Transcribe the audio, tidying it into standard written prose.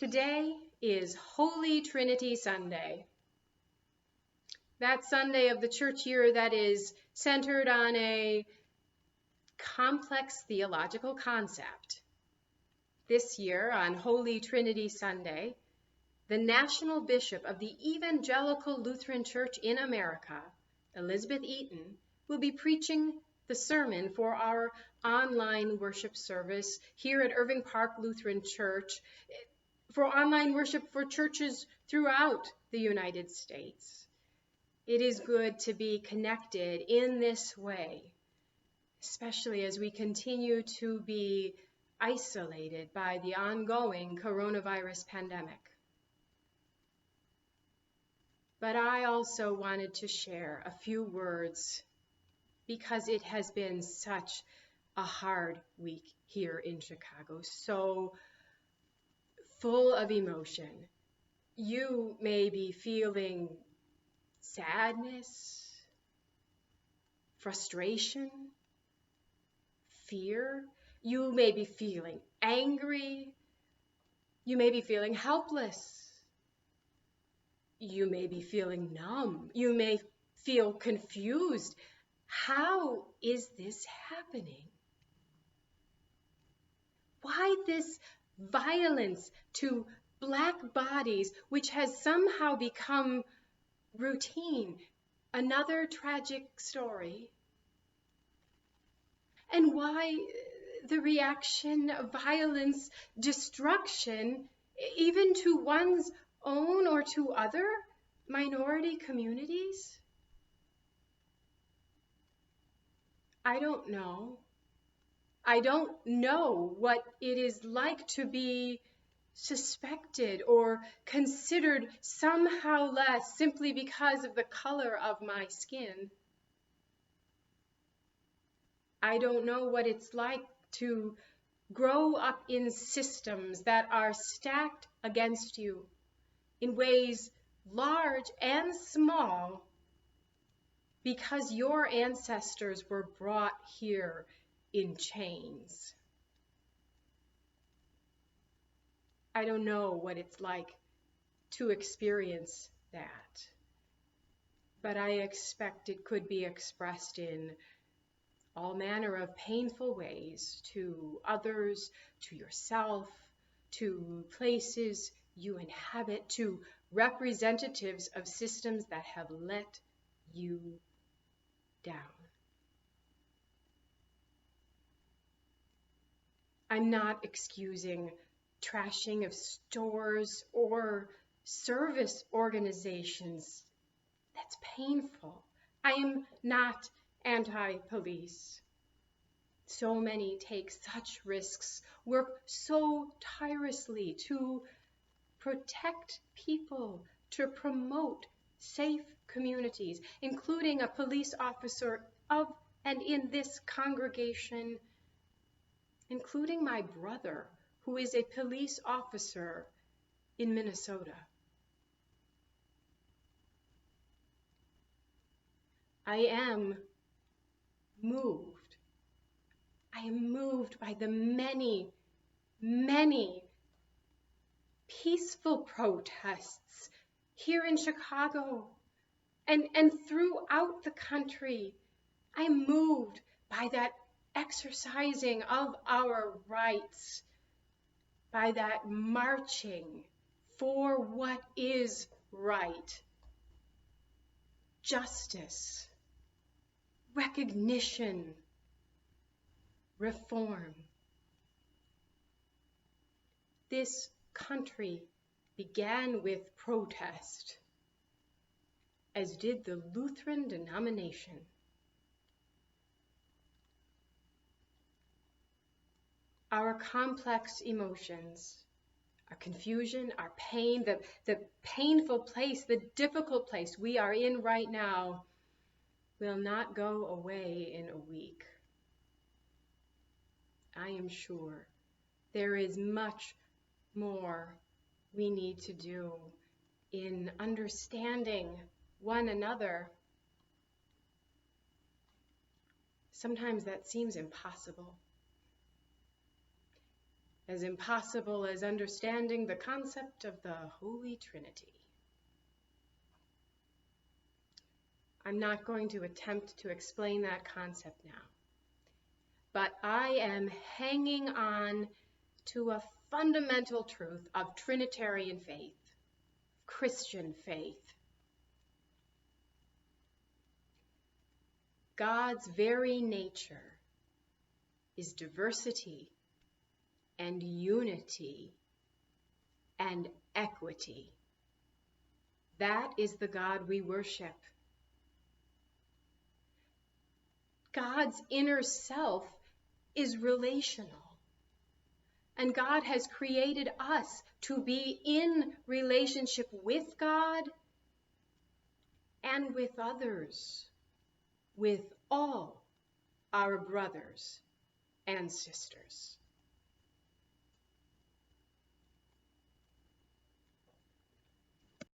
Today is Holy Trinity Sunday. That Sunday of the church year that is centered on a complex theological concept. This year, on Holy Trinity Sunday, the National Bishop of the Evangelical Lutheran Church in America, Elizabeth Eaton, will be preaching the sermon for our online worship service here at Irving Park Lutheran Church, for online worship for churches throughout the United States. It is good to be connected in this way, especially as we continue to be isolated by the ongoing coronavirus pandemic. But I also wanted to share a few words because it has been such a hard week here in Chicago, so full of emotion. You may be feeling sadness, frustration, fear. You may be feeling angry. You may be feeling helpless. You may be feeling numb. You may feel confused. How is this happening? Why this violence to Black bodies, which has somehow become routine? Another tragic story. And why the reaction of violence, destruction, even to one's own or to other minority communities? I don't know. I don't know what it is like to be suspected or considered somehow less simply because of the color of my skin. I don't know what it's like to grow up in systems that are stacked against you in ways large and small because your ancestors were brought here in chains. I don't know what it's like to experience that, but I expect it could be expressed in all manner of painful ways to others, to yourself, to places you inhabit, to representatives of systems that have let you down. I'm not excusing trashing of stores or service organizations. That's painful. I am not anti-police. So many take such risks, work so tirelessly to protect people, to promote safe communities, including a police officer of and in this congregation, including my brother, who is a police officer in Minnesota. I am moved. I am moved by the many, many peaceful protests here in Chicago and throughout the country. I am moved by that exercising of our rights, by that marching for what is right, justice, recognition, reform. This country began with protest, as did the Lutheran denomination. Our complex emotions, our confusion, our pain, the painful place, the difficult place we are in right now will not go away in a week. I am sure there is much more we need to do in understanding one another. Sometimes that seems impossible. as impossible as understanding the concept of the Holy Trinity. I'm not going to attempt to explain that concept now, but I am hanging on to a fundamental truth of Trinitarian faith, Christian faith. God's very nature is diversity and unity and equity. That is the God we worship. God's inner self is relational. And God has created us to be in relationship with God and with others, with all our brothers and sisters.